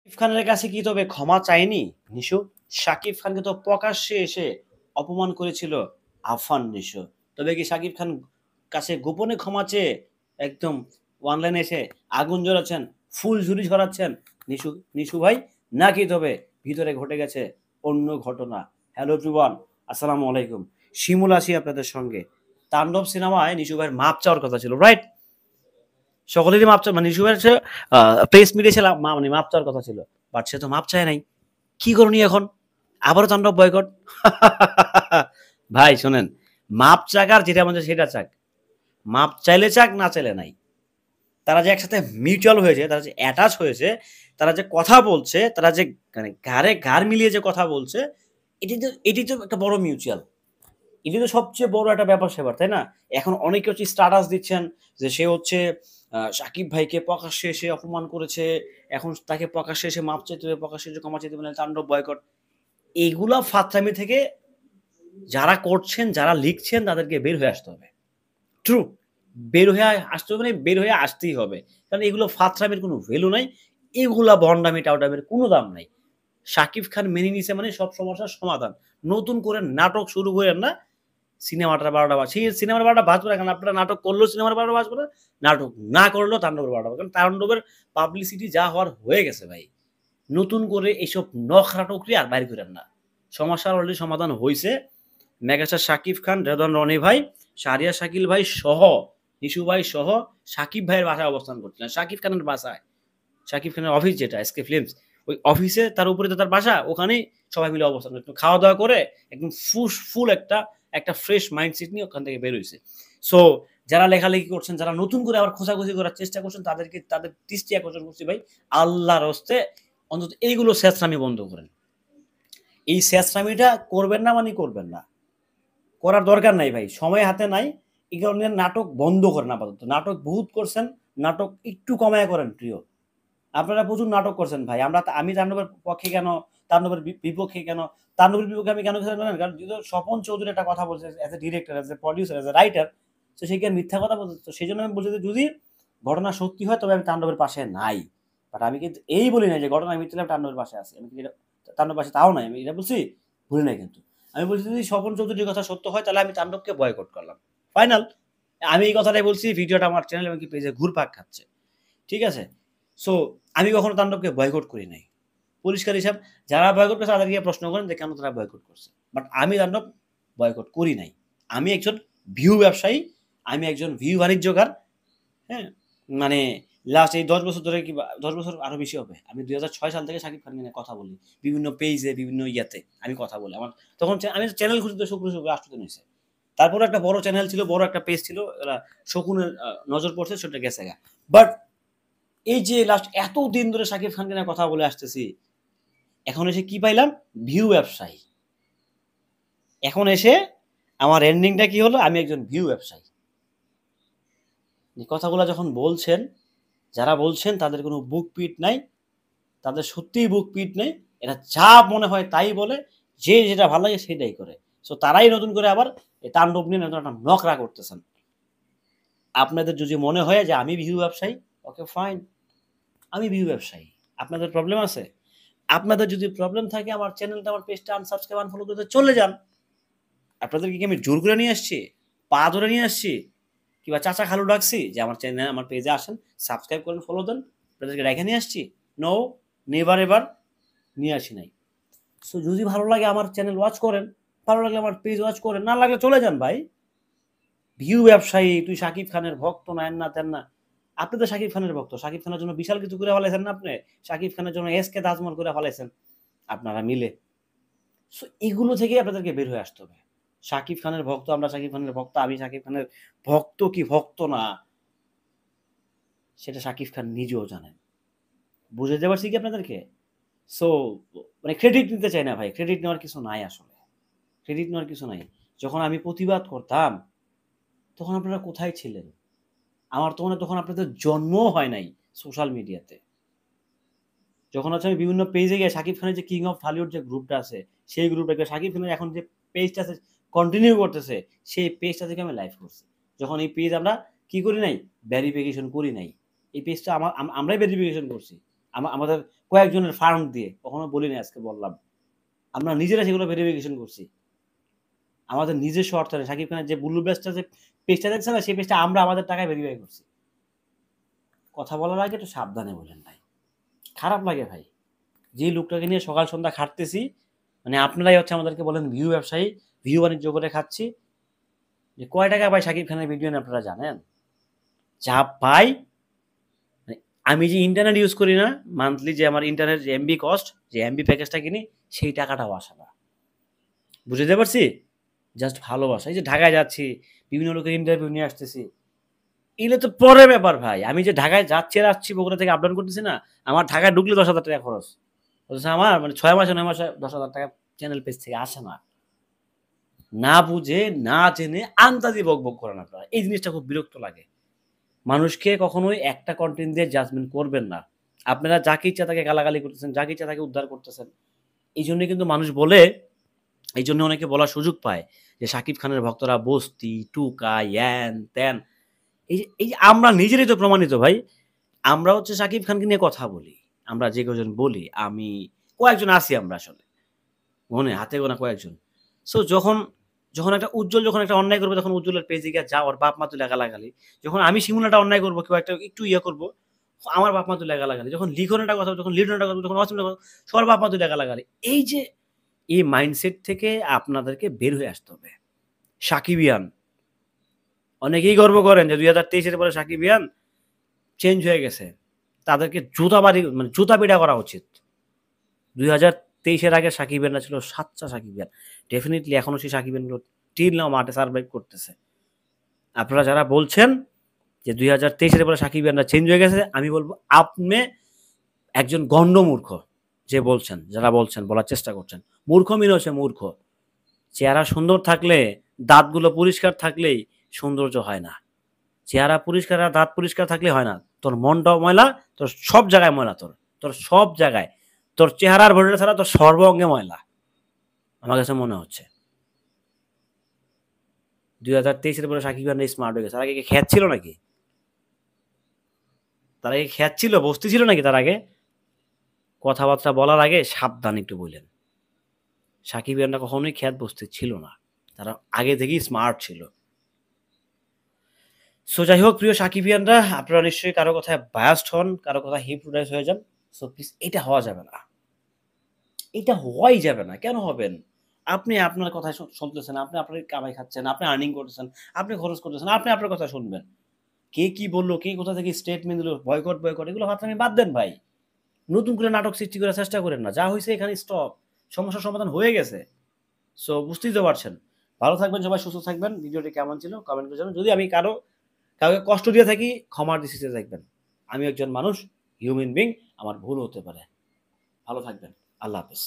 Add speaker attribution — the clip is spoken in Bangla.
Speaker 1: শাকিব খানের কাছে কি তবে ক্ষমা চায়নি নিশু? শাকিব খানকে তো প্রকাশ্যে এসে অপমান করেছিল আফফান নিশু। তবে কি শাকিব খান কাছে গোপনে ক্ষমা চেয়ে একদম অনলাইনে এসে আগুন জ্বালাচ্ছেন, ফুলঝুরি ছড়াচ্ছেন নিশু নিশু ভাই? নাকি তবে ভিতরে ঘটে গেছে অন্য ঘটনা? হ্যালো এভরিওয়ান, আসসালামু আলাইকুম। শিমুল আছি আপনাদের সঙ্গে। তাণ্ডব সিনেমায় নিশু ভাইয়ের মাপ চাওয়ার কথা ছিল, রাইট? সকলেরই মাপ চা মানে নিশু ভাইয়ের আ প্রেস মিটে ছিল মানে মাপ চাওয়ার কথা ছিল। বাট সে তো মাপ চায় নাই। কি করণীয় এখন? আবারও তাণ্ডব বয়কট? ভাই শোনেন, মাপ চাক আর যেটা মন চায় সেটা চাক। মাপ চাইলে চাক, না চাইলে নাই। তারা যে একসাথে মিউচুয়াল হয়েছে, তারা যে অ্যাটাচ হয়েছে, তারা যে কথা বলছে, তারা যে মানে ঘাড়ে ঘাড় মিলিয়ে যে কথা বলছে, এটি তো একটা বড় মিউচুয়াল। এটি তো সবচেয়ে বড় একটা ব্যাপার-স্যাপার, তাই না? এখন অনেকে হচ্ছে স্ট্যাটাস দিচ্ছেন যে সে হচ্ছে শাকিব ভাইকে প্রকাশ্যে এসে অপমান করেছে। এখন তাকে প্রকাশ্যে এসে মাপ চাইতে হবে, প্রকাশ্যে এসে ক্ষমা চাইতে হবে, নাহলে তাণ্ডব বয়কট। এইগুলা ফাত্রামি থেকে যারা করছেন, যারা লিখছেন তাদেরকে বের হয়ে আসতে হবে। ট্রু। বের হয়ে আসতে হবে মানে বের হয়ে আসতেই হবে। কারণ এগুলো ফাত্রামির কোনো ভ্যালু নাই। এগুলা ভন্ডামি-টাউডামির কোনো দাম নাই। শাকিব খান মেনে নিছে মানে সব সমস্যার সমাধান। নতুন করে নাটক শুরু কইরেন না। সিনেমাটার ১২টা বাজছে। সিনেমার ১২টা বাজবে না কেন? আপনারা নাটক করলেও সিনেমার ১২টা বাজবে না। নাটক না করলেও তাণ্ডবের ১২টা বাজবে। কারণ তাণ্ডবের পাবলিসিটি যা হওয়ার হয়ে গেছে ভাই। নতুন করে এইসব নখরা-টকরি আর বাইর কইরেন না। সমস্যার অলরেডি সমাধান হইছে। মেগাস্টার শাকিব খান, রেদওয়ান রনি ভাই, শাহরিয়ার শাকিল ভাই সহ, ইসু ভাই সহ শাকিব ভাইয়ের বাসায় অবস্থান করছিলেন। শাকিব খানের বাসায়। শাকিব খানের অফিস যেটা এসকে ফিল্মস, ওই অফিসে তার উপরে তো তার বাসা, ওখানেই সবাই মিলে অবস্থান করছিল। খাওয়া-দাওয়া করে একদম ফুল একটা ফ্রেশ মাইন্ডসেট নিয়ে ওখান থেকে বের হইছে। সো যারা লেখালেখি করছেন, যারা নতুন করে আবার খোঁজাখুঁজি করার চেষ্টা করছেন তাদের দৃষ্টি আকর্ষণ করছি ভাই, আল্লাহর হস্তে অন্তত এইগুলো ছেঁচড়ামি বন্ধ করেন। এই ছেঁচড়ামিটা করবেন না মানে করবেন না। করার দরকার নাই ভাই। সময় হাতে নাই। এই কারণে নাটক বন্ধ করেন আপাতত। নাটক বহুত করছেন, নাটক একটু কমায়া করেন প্রিয়। আপনারা প্রচুর নাটক করছেন ভাই। আমি তাণ্ডবের পক্ষে কেন, তাণ্ডবের বিপক্ষে কেন? তাণ্ডবের বিপক্ষে আমি কেন ছিলাম জানেন? কারণ যেহেতু স্বপন চৌধুরী একটা কথা বলছে as a director, as a producer, as a writer. So সে কি আর মিথ্যা কথা বলছে? তো সেজন্য আমি বলছি যে যদি ঘটনা সত্যি হয় তবে আমি তাণ্ডবের পাশে নাই। বাট আমি কিন্তু এই বলি নাই যে ঘটনা মিথ্যা হলে আমি তাণ্ডবের পাশে আছি। আমি কিন্তু এটা তাণ্ডবের পাশে তাও নাই। আমি এটা বলছি? বলি নাই কিন্তু। আমি বলছি যদি স্বপন চৌধুরীর কথা সত্য হয় তাহলে আমি তাণ্ডবকে বয়কট করলাম। ফাইনাল। আমি এই কথাটাই বলছি। ভিডিওটা আমার চ্যানেল এবং কি পেজে ঘুরপাক খাচ্ছে। ঠিক আছে? সো আমি কখনো তাণ্ডবকে বয়কট করি নাই। পরিষ্কার হিসাব। যারা বয়কট করছে তাদেরকে গিয়ে প্রশ্ন করেন যে কেন তারা বয়কট করছে। বাট আমি তাণ্ডব বয়কট করি নাই। আমি একজন ভিউ ব্যবসায়ী, আমি একজন ভিউ বাণিজ্যকার, হ্যাঁ? মানে লাস্ট এই ১০ বছর ধরে কিংবা ১০ বছর আরো বেশি হবে। আমি ২০০৬ সাল থেকে শাকিব খানকে নিয়ে কথা বলি। বিভিন্ন পেইজে, বিভিন্ন ইয়াতে আমি কথা বলি। আমার তখন আমি চ্যানেল খুঁজতে শুক্র ৮ দিন হইছে। তারপরে একটা বড় চ্যানেল ছিল, বড় একটা পেজ ছিল। শকুনের নজর পড়ছে, সেটা গেছে গা। বাট এই যে লাস্ট এতদিন ধরে শাকিব খানকে নিয়ে কথা বলে আসতেছি, এখন এসে কি পাইলাম? ভিউ ব্যবসায়ী। এখন এসে আমার এন্ডিংটা কি হলো? আমি একজন ভিউ ব্যবসায়ী। এই কথাগুলা যখন বলছেন, যারা বলছেন তাদের কোনো বুক পিঠ নাই। তাদের সত্যিই বুক পিঠ নেই। এরা যা মনে হয় তাই বলে। যে যেটা ভাল লাগে সেটাই করে। সো তারাই নতুন করে আবার এই তাণ্ডব নিয়ে নতুন একটা নকরা করতেছেন। আপনাদের যদি মনে হয় যে আমি ভিউ ব্যবসায়ী, ওকে ফাইন। আমি ভিউ ব্যবসায়ী। আপনাদের প্রবলেম আছে? আপনাদের যদি প্রবলেম থাকে আমার চ্যানেলটা, আমার পেজটা আনসাবস্ক্রাইব, আনফলো করে দিয়ে চলে যান। আপনাদেরকে কি আমি জোর করে নিয়ে আসছি? পা ধরে নিয়ে আসছি? কিংবা চাচা খালু ডাকছি যে আমার চ্যানেল, আমার পেজে আসেন, সাবস্ক্রাইব করেন, ফলো দেন? আপনাদেরকে রেখে নিয়ে আসছি? নো, নেভার এভার নিয়ে আসি নাই। সো যদি ভালো লাগে আমার চ্যানেল ওয়াচ করেন, ভালো লাগলে আমার পেজ ওয়াচ করেন, না লাগলে চলে যান ভাই। ভিউ ব্যবসায়ী, তুই শাকিব খানের ভক্ত না, এন না তেন না। আপনি তো শাকিব খানের ভক্ত। শাকিব খানের জন্য বিশাল কিছু করে ফেলাইছেন না আপনি? শাকিব খানের জন্য এসকে তাজমহল করে ফেলাইছেন আপনারা মিলে। সো এগুলো থেকেই আপনাদেরকে বের হয়ে আসতে হবে। শাকিব খানের ভক্ত, আমরা শাকিব খানের ভক্ত, আমি শাকিব খানের ভক্ত কি ভক্ত না, সেটা শাকিব খান নিজেও জানেন। বুঝাইতে পারছি কি আপনাদেরকে? সো মানে ক্রেডিট নিতে চাই না ভাই। ক্রেডিট নেওয়ার কিছু নাই আসলে। ক্রেডিট নেওয়ার কিছু নাই। যখন আমি প্রতিবাদ করতাম, তখন আপনারা কোথায় ছিলেন? আমার তো মনে হয় তখন আপনাদের জন্মও হয় নাই সোশ্যাল মিডিয়াতে। যখন হচ্ছে আমি বিভিন্ন পেজে গিয়ে শাকিব খানের যে কিং অফ হলিউড যে গ্রুপটা আছে, সেই গ্রুপে শাকিব খানের এখন যে পেজটা আছে কন্টিনিউ করতেছে, সেই পেজটা থেকে আমি লাইভ করছি। যখন এই পেজ আমরা কি করি নাই? ভেরিফিকেশন করি নাই। এই পেজটা আমরাই ভেরিফিকেশন করছি। আমাদের কয়েকজনের ফার্ম দিয়ে, কখনো বলি নাই, আজকে বললাম। আমরা নিজেরা সেগুলো ভেরিফিকেশন করছি। আমাদের নিজস্ব অর্থে শাকিব খানের যে ব্লু পেজটা, যে পেজটা দেখছে না, সেই পেজটা আমরা আমাদের টাকায় ভেরিফাই করছি। কথা বলার আগে একটু সাবধানে বলেন ভাই। খারাপ লাগে ভাই। যে লোকটাকে নিয়ে সকাল সন্ধ্যা খাটতেছি, মানে আপনারাই হচ্ছে আমাদেরকে বলেন ভিউ ব্যবসায়ী, ভিউ বাণিজ্য করে খাচ্ছি। যে কয় টাকা পাই শাকিব খানের ভিডিও নিয়ে আপনারা জানেন? যা পাই, মানে আমি যে ইন্টারনেট ইউজ করি না, মান্থলি যে আমার ইন্টারনেট যে এমবি কস্ট, যে এমবি প্যাকেজটা কিনি, সেই টাকাটাও আসে না। বুঝতে পারছি? জাস্ট ভালোবাসা। এই যে ঢাকায় যাচ্ছি, বিভিন্ন লোকের ইন্টারভিউ নিয়ে আসতেছি, এগুলো তো পরের ব্যাপার ভাই। আমি যে ঢাকায় যাচ্ছি আর আসছি, বগুড়া থেকে আপ ডাউন করতেছি না, আমার ঢাকায় ঢুকলে 10,000 টাকা খরচ। অথচ আমার মানে 6 মাসে 9 মাসে 10,000 টাকা চ্যানেল পেজ থেকে আসে না। না বুঝে, না জেনে আন্তাজি বকবক করেন আপনারা। এই জিনিসটা খুব বিরক্ত লাগে। মানুষকে কখনোই একটা কনটেন্ট দিয়ে জাজমেন্ট করবেন না। আপনারা যাকে ইচ্ছা তাকে গালাগালি করতেছেন, যাকে ইচ্ছা তাকে উদ্ধার করতেছেন। এইজন্যই কিন্তু মানুষ বলে, এইজন্য অনেকে বলার সুযোগ পায় যে শাকিব খানের ভক্তরা বস্তি, টুকা, হ্যান, ত্যান। এই যে আমরা নিজেরাই তো প্রমাণিত ভাই। আমরা হচ্ছে শাকিব খানকে নিয়ে কথা বলি। আমরা যে কজন বলি, আমি কয়েকজন আছি আমরা আসলে। মনে হাতে গোনা কয়েকজন। সো যখন একটা উজ্জ্বল যখন একটা অন্যায় করবে, তখন উজ্জ্বলের পেজে গিয়ে যা ওর বাপ মা তুলে গালাগালি। যখন আমি শিমুল একটা অন্যায় করব, কেউ একটা একটু ইয়ে করব, আমার বাপ মা তুলে গালাগালি। যখন লিখন একটা কথা, যখন লিটন একটা কথা, যখন অসীম একটা কথা, সবার বাপ মা তুলে গালাগালি। এই যে এই মাইন্ডসেট থেকে আপনাদেরকে বের হয়ে আসতে হবে। সাকিবিয়ান অনেকেই গর্ব করেন যে 2023 এর পরে সাকিবিয়ান চেঞ্জ হয়ে গেছে। তাদেরকে জুতা পিটা করা উচিত। 2023 এর আগে সাকিবিয়ানরা ছিল সাচ্চা সাকিবিয়ান। ডেফিনিটলি এখনো সেই সাকিবিয়ানগুলো টিল নাও মাঠে সার্ভাইভ করতেছে। আপনারা যারা বলছেন যে 2023 এর পরে সাকিবিয়ানরা চেঞ্জ হয়ে গেছে, আমি বলব আপনি একজন গণ্ডমূর্খ। যে বলছেন, যারা বলছেন, বলার চেষ্টা করছেন, মূর্খ মিন হচ্ছে মূর্খ। চেহারা সুন্দর থাকলে, দাঁতগুলো পরিষ্কার থাকলেই সৌন্দর্য হয় না। চেহারা পরিষ্কার আর দাঁত পরিষ্কার থাকলে হয় না। তোর মনটাও ময়লা, তোর সব জায়গায় ময়লা, তোর সব জায়গায়। তোর চেহারার ভরিটা ছাড়া তোর সর্ব অঙ্গে ময়লা, আমার কাছে মনে হচ্ছে। 2023 এর পরে সাকিব খান স্মার্ট হয়ে গেছে। তার আগে কি খ্যাত ছিল নাকি? তার আগে খ্যাত ছিল, বস্তি ছিল নাকি তার আগে? কথাবার্তা বলার আগে সাবধান একটু বললেন। সাকিব খানরা কখনোই খ্যাত বস্তি ছিল না, তারা আগে থেকেই স্মার্ট ছিল। সো যাই হোক, প্রিয় সাকিবিয়ানরা, আপনারা নিশ্চয়ই কারো কথায় বায়াসড হন, কারো কথা হিপনোটাইজ হয়ে যান। সো প্লিজ, এটা হওয়া যাবে না। এটা হওয়াই যাবে না। কেন হবেন? আপনি আপনার কথায় শুনতেছেন, আপনি আপনার কামাই খাচ্ছেন, আপনি আর্নিং করতেছেন, আপনি খরচ করতেছেন, আপনি আপনার কথা শুনবেন। কে কি বলল, কে কোথা থেকে স্টেটমেন্ট দিল, বয়কট এগুলো ফাত্রামি বাদ দেন ভাই। নতুন করে নাটক সৃষ্টি করার চেষ্টা করেন না। যা হইছে এখানে স্টপ। সমস্যার সমাধান হয়ে গেছে। সো বুঝতেই তো পারছেন। ভালো থাকবেন সবাই, সুস্থ থাকবেন। ভিডিওটি কেমন ছিল কমেন্ট করে জানান। যদি আমি কাউকে কষ্ট দিয়ে থাকি, ক্ষমার দৃষ্টিতে দেখবেন। আমি একজন মানুষ, হিউম্যান বিং, আমার ভুল হতে পারে। ভালো থাকবেন। আল্লাহ হাফেজ।